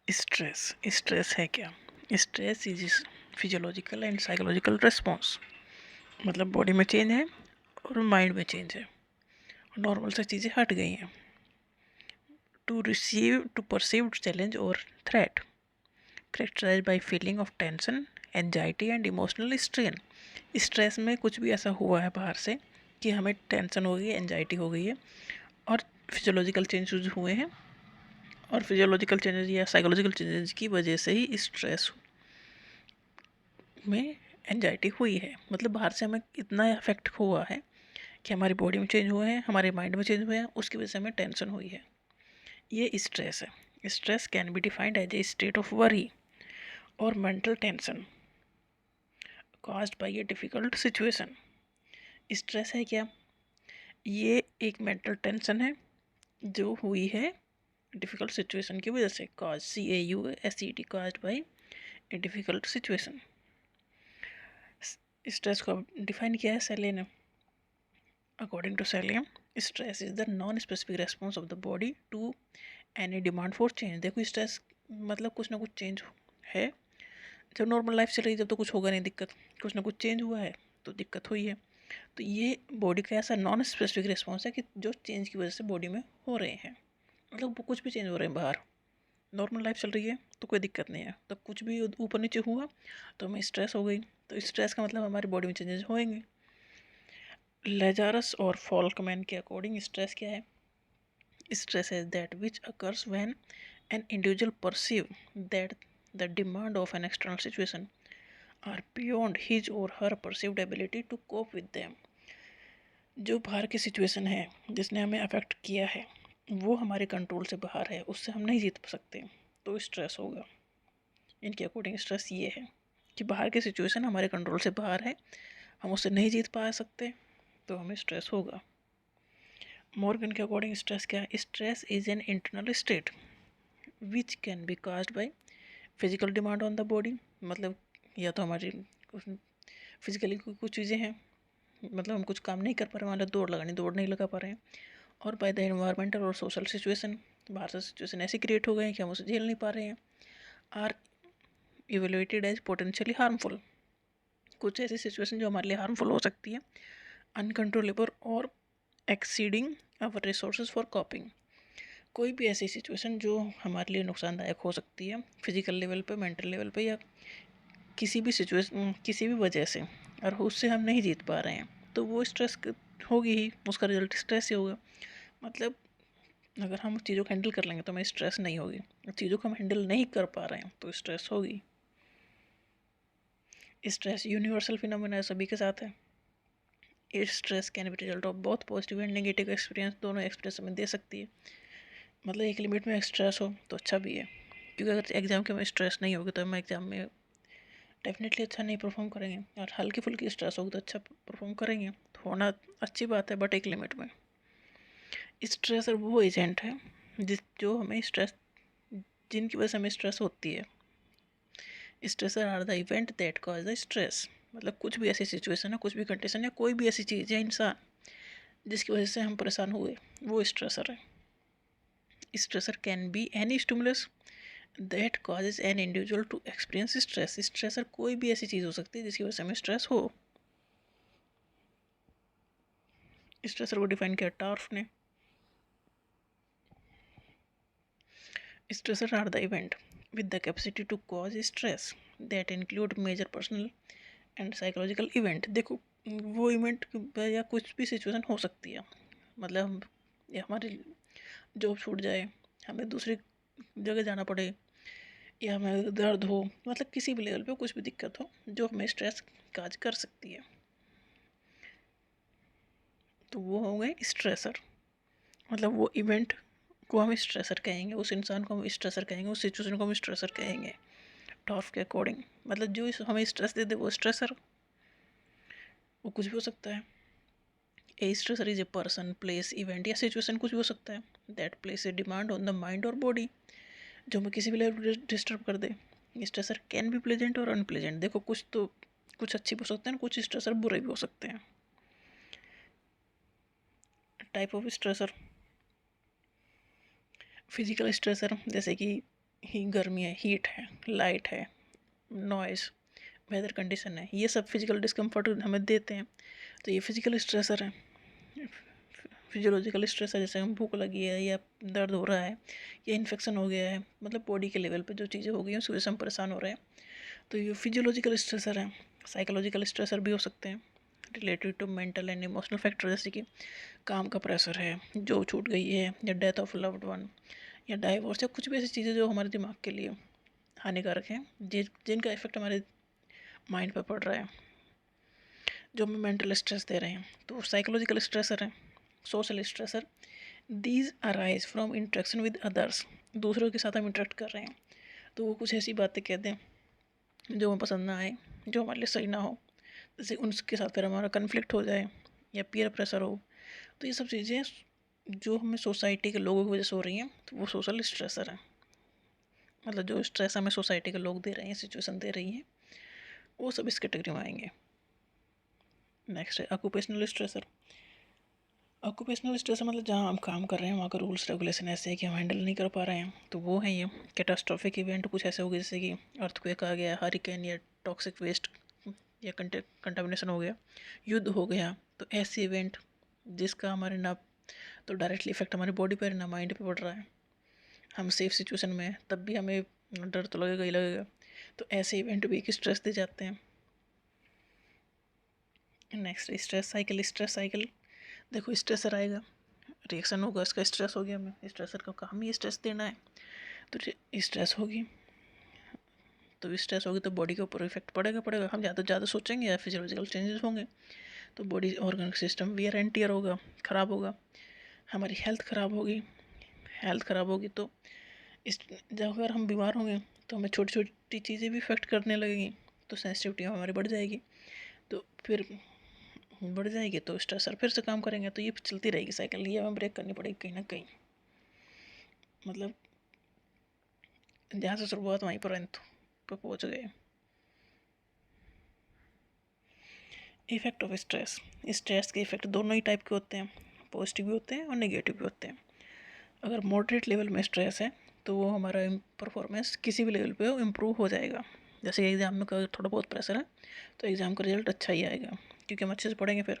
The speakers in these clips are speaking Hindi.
स्ट्रेस स्ट्रेस है क्या? Stress is physiological and psychological response. मतलब बॉडी में चेंज है और माइंड में चेंज है, नॉर्मल से चीज़ें हट गई हैं टू परसीव्ड चैलेंज और threat, characterize by feeling of tension, anxiety and emotional strain. Stress में कुछ भी ऐसा हुआ है बाहर से कि हमें टेंशन हो गई है, एंजाइटी हो गई है और फिजियोलॉजिकल चेंजेस हुए हैं, और फिजियोलॉजिकल चेंजेस या साइकोलॉजिकल चेंजेस की वजह से ही स्ट्रेस में एंजाइटी हुई है। मतलब बाहर से हमें इतना इफेक्ट हुआ है कि हमारी बॉडी में चेंज हुए हैं, हमारे माइंड में चेंज हुए हैं, उसकी वजह से हमें टेंशन हुई है। ये स्ट्रेस है। Stress can be defined as a state of worry और mental tension caused by a difficult situation। Stress है क्या? ये एक मेंटल टेंशन है जो हुई है डिफ़िकल्ट सिचुएशन की वजह से। Cause CAUSED caused by a difficult situation। Stress को डिफाइन किया है सेले ने। According to Selye, stress is the non specific response of the body to any demand for change. देखो स्ट्रेस मतलब कुछ ना कुछ चेंज है। जब नॉर्मल लाइफ चल रही है जब तो कुछ होगा नहीं दिक्कत, कुछ ना कुछ चेंज हुआ है तो दिक्कत हुई है। तो ये बॉडी का ऐसा नॉन स्पेसिफिक रिस्पॉन्स है कि जो चेंज की वजह से बॉडी में हो रहे हैं। मतलब वो कुछ भी चेंज हो रहे हैं बाहर, नॉर्मल लाइफ चल रही है तो कोई दिक्कत नहीं है, तो कुछ भी ऊपर नीचे हुआ तो हमें स्ट्रेस हो गई। तो स्ट्रेस का मतलब हमारी बॉडी में चेंजेस होएंगे। लेजारस और फॉल्कमैन के अकॉर्डिंग स्ट्रेस क्या है? Stress is that which occurs when an individual perceive that the demand of an external situation are beyond his or her perceived ability to cope with them। जो बाहर की सिचुएशन है जिसने हमें अफेक्ट किया है वो हमारे कंट्रोल से बाहर है, उससे हम नहीं जीत सकते, तो स्ट्रेस होगा। इनके अकॉर्डिंग स्ट्रेस ये है कि बाहर की सिचुएशन हमारे कंट्रोल से बाहर है, हम उससे नहीं जीत पा सकते, तो हमें स्ट्रेस होगा। मॉर्गन के अकॉर्डिंग स्ट्रेस क्या है? Stress is an internal state which can be caused by physical demand on the body. मतलब या तो हमारी फिजिकली कुछ चीज़ें हैं, मतलब हम कुछ काम नहीं कर पा रहे, मान लो दौड़ नहीं लगा पा रहे हैं, और बाय द एनवायरमेंटल और सोशल सिचुएशन, बाहर से सिचुएशन ऐसी क्रिएट हो गए हैं कि हम उसे झेल नहीं पा रहे हैं। Are evaluated as potentially harmful, कुछ ऐसी सिचुएशन जो हमारे लिए हार्मफुल हो सकती है। अनकंट्रोलेबल और exceeding our resources for coping, कोई भी ऐसी सिचुएशन जो हमारे लिए नुकसानदायक हो सकती है फिजिकल लेवल पे, मेंटल लेवल पे, या किसी भी सिचुएशन किसी भी वजह से, और उससे हम नहीं जीत पा रहे हैं, तो वो स्ट्रेस होगी ही, उसका रिजल्ट स्ट्रेस ही होगा। मतलब अगर हम चीज़ों को हैंडल कर लेंगे तो हमें स्ट्रेस नहीं होगी, चीज़ों को हम हैंडल नहीं कर पा रहे हैं तो स्ट्रेस होगी। स्ट्रेस यूनिवर्सल फिनोमेना सभी के साथ है। Stress can B result of बहुत पॉजिटिव एंड नेगेटिव एक्सपीरियंस, दोनों एक्सपीरियंस हमें दे सकती है। मतलब एक लिमिट में स्ट्रेस हो तो अच्छा भी है, क्योंकि अगर एग्ज़ाम के में स्ट्रेस नहीं होगी तो हम एग्ज़ाम में डेफिनेटली अच्छा नहीं परफॉर्म करेंगे, और हल्की फुल्की स्ट्रेस होगी तो अच्छा परफॉर्म करेंगे, तो होना अच्छी बात है बट एक लिमिट में। स्ट्रेसर वो एजेंट है जो हमें स्ट्रेस, जिनकी वजह से हमें स्ट्रेस होती है। Stressor are the event that cause the stress. मतलब कुछ भी ऐसी सिचुएशन है, कुछ भी कंडीशन है, कोई भी ऐसी चीज़ है, इंसान जिसकी वजह से हम परेशान हुए, वो स्ट्रेसर है। Stressor can be any stimulus that causes an individual to experience stress. Stressor कोई भी ऐसी चीज़ हो सकती है जिसकी वजह से हमें स्ट्रेस हो। स्ट्रेसर को डिफाइन किया टार्फ ने। Stressor are the event with the capacity to cause stress that include major personal and psychological event। देखो वो इवेंट या कुछ भी सिचुएशन हो सकती है, मतलब या हमारी जॉब छूट जाए, हमें दूसरी जगह जाना पड़े, या हमें दर्द हो, मतलब किसी भी लेवल पे कुछ भी दिक्कत हो जो हमें स्ट्रेस काज कर सकती है, तो वो हो गए स्ट्रेसर। मतलब वो इवेंट को हम स्ट्रेसर कहेंगे, उस इंसान को हम स्ट्रेसर कहेंगे, उस सिचुएशन को हम स्ट्रेसर कहेंगे टॉर्फ के अकॉर्डिंग। मतलब जो हमें स्ट्रेस दे दे वो स्ट्रेसर, वो कुछ भी हो सकता है। A stressor is a person, place, event या सिचुएशन, कुछ भी हो सकता है that place a demand on the mind और बॉडी, जो हमें किसी भी लेवल डिस्टर्ब कर दे। स्ट्रेसर कैन बी प्लेजेंट और अनप्लेजेंट। देखो कुछ तो कुछ अच्छे भी हो सकते हैं, कुछ स्ट्रेसर बुरे भी हो सकते हैं। Type of stressor, physical stressor जैसे कि ही गर्मी है, हीट है, लाइट है, नॉइज़, वेदर कंडीशन है, ये सब फिजिकल डिस्कम्फर्ट हमें देते हैं। तो ये फिजिकल स्ट्रेसर है। फिजियोलॉजिकल स्ट्रेस है, जैसे हम भूख लगी है या दर्द हो रहा है या इन्फेक्शन हो गया है, मतलब बॉडी के लेवल पे जो चीज़ें हो गई हैं उसकी वजह से हम परेशान हो रहे हैं, तो ये फिजियोलॉजिकल स्ट्रेसर है। साइकोलॉजिकल स्ट्रेसर भी हो सकते हैं related to mental and emotional factor, जैसे कि काम का प्रेशर है, जॉब छूट गई है, या डेथ ऑफ लव्ड वन, या डाइवोर्स, या कुछ भी ऐसी चीज़ें जो हमारे दिमाग के लिए हानिकारक हैं, जिनका इफेक्ट हमारे माइंड पर पड़ रहा है, जो हमें मेंटल स्ट्रेस दे रहे हैं। तो साइकोलॉजिकल स्ट्रेसर है। Social stressor, these arise from interaction with others, दूसरों के साथ हम इंटरेक्ट कर रहे हैं तो वो कुछ ऐसी बातें कह दें जो हमें पसंद ना आए, जो हमारे लिए सही ना हो, जैसे उनके साथ फिर हमारा कन्फ्लिक्ट हो जाए या पीयर प्रेशर हो। तो ये सब चीज़ें जो हमें सोसाइटी के लोगों की वजह से हो रही हैं, तो वो सोशल स्ट्रेसर है। मतलब जो स्ट्रेस हमें सोसाइटी के लोग दे रहे हैं, सिचुएशन दे रही हैं, वो सब इस कैटेगरी में आएंगे। नेक्स्ट है ऑक्यूपेशनल स्ट्रेसर। ऑक्यूपेशनल स्ट्रेस मतलब जहाँ हम काम कर रहे हैं वहाँ का रूल्स रेगुलेशन ऐसे है कि हम हैंडल नहीं कर पा रहे हैं, तो वो है ये कैटास्ट्रॉफिक इवेंट कुछ ऐसे हो गए, जैसे कि अर्थक्वेक आ गया, हरिकेन, या टॉक्सिक वेस्ट या कंटामिनेशन हो गया, युद्ध हो गया। तो ऐसे इवेंट जिसका हमारे ना तो डायरेक्टली इफेक्ट हमारी बॉडी पर ना माइंड पे पड़ रहा है, हम सेफ सिचुएशन में हैं तब भी हमें डर तो लगेगा ही लगेगा, तो ऐसे इवेंट भी एक स्ट्रेस दे जाते हैं। Next stress cycle. Stress cycle, देखो स्ट्रेसर आएगा, रिएक्शन होगा, इसका स्ट्रेस हो गया, हमें स्ट्रेसर का काम ही स्ट्रेस देना है, तो स्ट्रेस होगी, तो स्ट्रेस होगी तो बॉडी के ऊपर इफेक्ट पड़ेगा, हम ज़्यादा से ज़्यादा सोचेंगे या फिजियोलॉजिकल चेंजेस होंगे, तो body organ system wear and tear होगा, ख़राब होगा, हमारी हेल्थ ख़राब होगी तो इस जब अगर हम बीमार होंगे तो हमें छोटी छोटी चीज़ें भी इफेक्ट करने लगेंगी, तो सेंसिटिविटी हमारी बढ़ जाएगी, तो फिर बढ़ जाएगी तो स्ट्रेसर फिर से काम करेंगे, तो ये चलती रहेगी साइकिल, ये हमें ब्रेक करनी पड़ेगी कहीं ना कहीं। मतलब जहाँ से शुरुआत वहीं पर अंत पर पहुँच गए। Effect of stress. स्ट्रेस के इफेक्ट दोनों ही टाइप के होते हैं, पॉजिटिव भी होते हैं और नेगेटिव भी होते हैं। अगर मॉडरेट लेवल में स्ट्रेस है तो वो हमारा परफॉर्मेंस किसी भी लेवल पे इम्प्रूव हो जाएगा। जैसे एग्ज़ाम में थोड़ा बहुत प्रेशर है तो एग्ज़ाम का रिजल्ट अच्छा ही आएगा क्योंकि हम अच्छे से पढ़ेंगे। फिर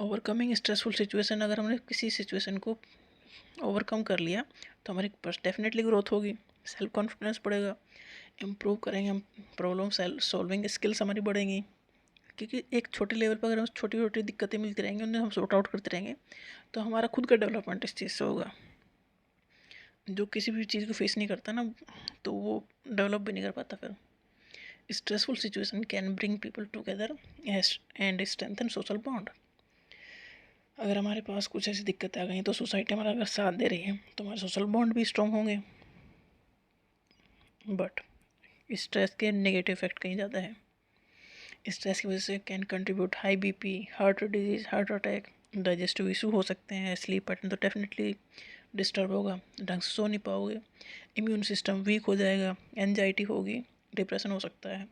ओवरकमिंग स्ट्रेसफुल सिचुएशन, अगर हमने किसी सिचुएशन को ओवरकम कर लिया तो हमारी डेफिनेटली ग्रोथ होगी, सेल्फ कॉन्फिडेंस बढ़ेगा, इम्प्रूव करेंगे हम, प्रॉब्लम सॉल्विंग स्किल्स हमारी बढ़ेंगी, क्योंकि एक छोटे लेवल पर अगर हम छोटी छोटी दिक्कतें मिलती रहेंगी उन्हें हम सॉर्ट आउट करते रहेंगे तो हमारा खुद का डेवलपमेंट इस चीज़ से होगा। जो किसी भी चीज़ को फेस नहीं करता ना तो वो डेवलप भी नहीं कर पाता। फिर stressful situation can bring people together and strengthen social bond. अगर हमारे पास कुछ ऐसी दिक्कतें आ गई तो सोसाइटी हमारा अगर साथ दे रही है तो हमारे सोशल बॉन्ड भी स्ट्रॉन्ग होंगे। बट स्ट्रेस के नेगेटिव इफेक्ट कहीं ज़्यादा है। स्ट्रेस की वजह से can contribute high BP, heart disease, heart attack, digestive issue हो सकते हैं, स्लीप पैटर्न तो डेफिनेटली डिस्टर्ब होगा, ढंग से सो नहीं पाओगे, इम्यून सिस्टम वीक हो जाएगा, एनजाइटी होगी, डिप्रेशन हो सकता है,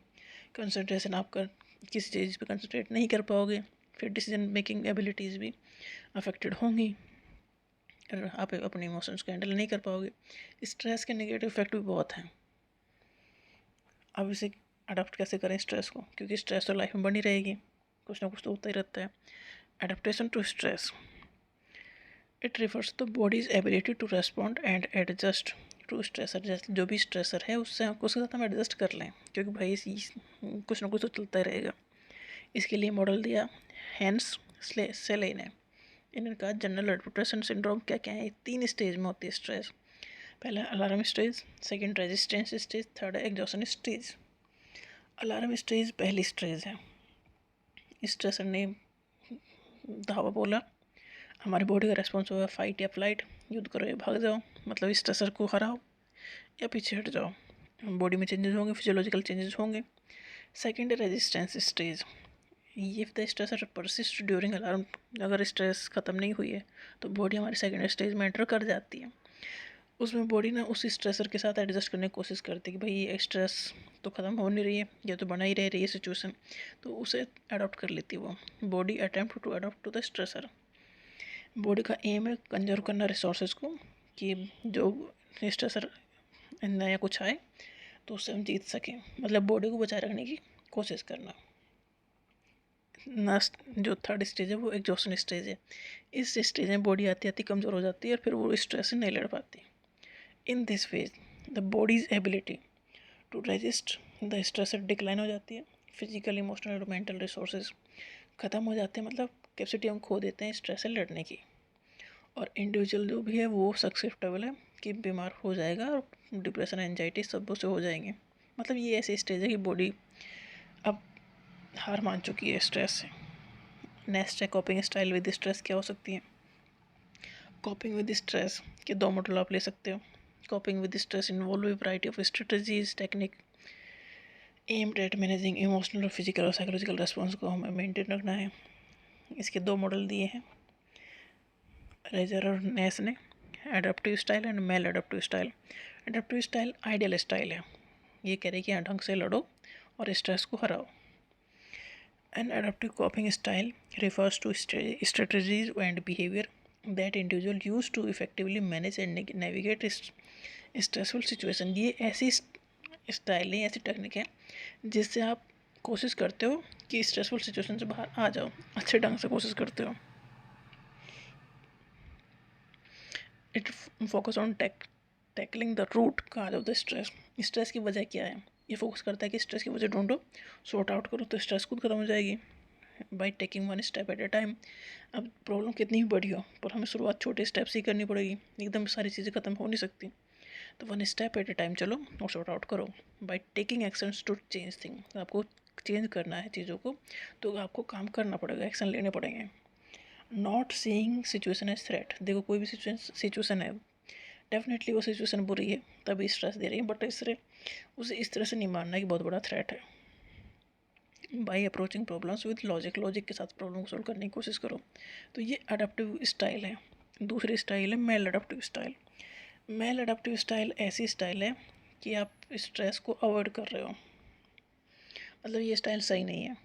कंसंट्रेशन आपका किसी चीज़ पे कंसंट्रेट नहीं कर पाओगे, फिर डिसीजन मेकिंग एबिलिटीज़ भी अफेक्टेड होंगी, आप अपने इमोशंस को हैंडल नहीं कर पाओगे। स्ट्रेस के नेगेटिव इफेक्ट भी बहुत हैं। अब इसे अडॉप्ट कैसे करें स्ट्रेस को, क्योंकि स्ट्रेस तो लाइफ में बनी रहेगी, कुछ ना कुछ तो होता ही रहता है। Adaptation to stress, it refers the body's ability to respond and adjust to stressor. जैसे जो भी स्ट्रेसर है उससे उसके साथ हम एडजस्ट कर लें, क्योंकि भाई कुछ ना कुछ तो चलता ही रहेगा। इसके लिए मॉडल दिया हैंस सेले ने। इन्होंने कहा जनरल एडेप्टेशन सिंड्रोम क्या क्या है, 3 स्टेज में होती है स्ट्रेस। पहला alarm stage, second resistance stage, third exhaustion stage. Alarm stage पहली स्टेज है। स्ट्रेसर ने धावा बोला, हमारी बॉडी का रेस्पॉन्स होगा फाइट या फ्लाइट, युद्ध करो या भाग जाओ, मतलब स्ट्रेसर को हराओ या पीछे हट जाओ। बॉडी में चेंजेस होंगे, फिजियोलॉजिकल चेंजेस होंगे। सेकंड है resistance stage, if the stressor persist during alarm, अगर स्ट्रेस ख़त्म नहीं हुई है तो बॉडी हमारी सेकंड स्टेज में एंटर कर जाती है। उसमें बॉडी ना उस स्ट्रेसर के साथ एडजस्ट करने की कोशिश करती है कि भाई ये स्ट्रेस तो ख़त्म हो नहीं रही है, ये तो बना ही रह रही है सिचुएशन, तो उसे अडॉप्ट कर लेती है वो body, attempt to adopt to the stressor. Body का एम है कंजर्व करना रिसोर्सेज को, कि जो स्ट्रेसर नया कुछ आए तो उससे हम जीत सकें, मतलब बॉडी को बचाए रखने की कोशिश करना। नेक्स्ट जो थर्ड स्टेज है वो एग्जॉस्शन स्टेज है। इस स्टेज में बॉडी आती आती कमज़ोर हो जाती है और फिर वो स्ट्रेस से नहीं लड़ पाती। In this phase the body's ability to resist the stress decline हो जाती है। फिजिकल, इमोशनल और मेंटल रिसोर्सेज ख़त्म हो जाते हैं, मतलब कैपेसिटी हम खो देते हैं स्ट्रेस से लड़ने की। और इंडिविजुअल जो भी है वो सक्सेप्टेबल है कि बीमार हो जाएगा और डिप्रेशन, एंजाइटी सब से हो जाएंगे। मतलब ये ऐसी स्टेज है कि बॉडी अब हार मान चुकी है स्ट्रेस से। नेक्स्ट है कॉपिंग स्टाइल विद स्ट्रेस। क्या हो सकती है कॉपिंग विद स्ट्रेस के दो मॉडल आप ले सकते हो। कॉपिंग with stress involve variety of strategies technique aimed at managing emotional और फिजिकल और साइकोलॉजिकल रेस्पॉन्स को हमें मेंटेन रखना है। इसके दो मॉडल दिए हैं रेजर और नेस ने, adaptive style and maladaptive style. Adaptive style ideal style है, ये कह रहे हैं कि हाँ ढंग से लड़ो और स्ट्रेस को हराओ। An adaptive coping style refers to strategies and behavior that individual use to effectively manage and navigate stressful situation। ये ऐसी स्टाइल है, ऐसी टेक्निक है जिससे आप कोशिश करते हो कि स्ट्रेसफुल सिचुएशन से बाहर आ जाओ, अच्छे ढंग से कोशिश करते हो। It focus on tackling the root cause of the stress. Stress की वजह क्या है, ये फोकस करता है कि स्ट्रेस की वजह ढूंढो, सॉर्ट आउट करो तो स्ट्रेस खुद खत्म हो जाएगी। By taking one step at a time. अब प्रॉब्लम कितनी भी बड़ी हो पर हमें शुरुआत छोटे स्टेप से ही करनी पड़ेगी, एकदम सारी चीज़ें ख़त्म हो नहीं सकती। तो one step at a time चलो और सॉर्ट आउट करो। By taking actions to change thing, आपको चेंज करना है चीज़ों को तो आपको काम करना पड़ेगा, एक्शन लेने पड़ेंगे। Not seeing situation as threat. देखो कोई भी सिचुएशन है, डेफिनेटली वो सिचुएशन बुरी है तभी स्ट्रेस दे रही है, बट उसे इस तरह से नहीं मानना कि बहुत बड़ा थ्रेट है। By approaching problems with logic के साथ प्रॉब्लम को सॉल्व करने की कोशिश करो। तो ये अडेप्टिव स्टाइल है। दूसरी स्टाइल है maladaptive style. Maladaptive style ऐसी स्टाइल है कि आप स्ट्रेस को अवॉइड कर रहे हो, मतलब ये स्टाइल सही नहीं है।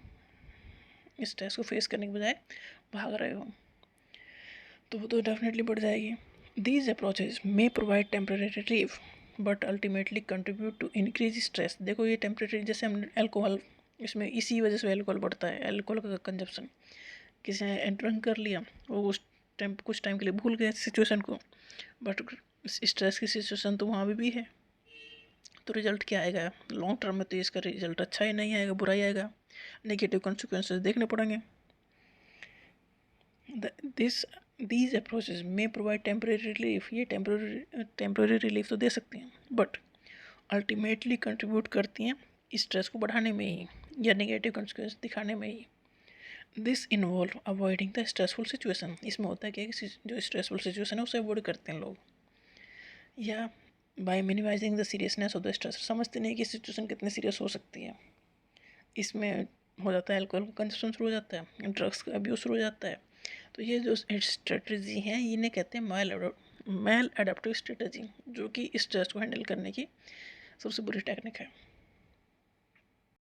स्ट्रेस को फेस करने के बजाय भाग रहे हो तो वो तो डेफिनेटली बढ़ जाएगी। These approaches may provide temporary relief but ultimately contribute to increase stress. देखो ये टेम्परेरी, जैसे हम अल्कोहल, इसमें इसी वजह से अल्कोहल बढ़ता है, अल्कोहल का कंजप्शन। किसी ने ड्रिंक कर लिया, वो उस टाइम कुछ टाइम के लिए भूल गए सिचुएशन को, बट स्ट्रेस की सिचुएशन तो वहाँ भी है। तो रिजल्ट क्या आएगा लॉन्ग टर्म में, तो इसका रिजल्ट अच्छा ही नहीं आएगा, बुरा ही आएगा, नेगेटिव कॉन्सिक्वेंसेस देखने पड़ेंगे। दीज अप्रोचेज में प्रोवाइड टेम्परेरी रिलीफ, ये टेम्परेरी रिलीफ तो दे सकती हैं बट अल्टीमेटली कंट्रीब्यूट करती हैं स्ट्रेस को बढ़ाने में ही या नेगेटिव कॉन्सिक्वेंस दिखाने में ही। This involve avoiding the stressful situation. इसमें होता है क्या कि जो स्ट्रेसफुल सिचुएशन है उसे अवॉइड करते हैं लोग, या by minimising the seriousness of the stress. समझते नहीं कि सिचुएशन कितनी सीरियस हो सकती है। इसमें हो जाता है अल्कोहल का कंजप्शन शुरू हो जाता है, ड्रग्स का अब्यूज शुरू हो जाता है। तो ये जो स्ट्रेटजी हैं इन्हें कहते हैं मेल अडेप्टिव स्ट्रेटजी, जो कि स्ट्रेस को हैंडल करने की सबसे बुरी टेक्निक है।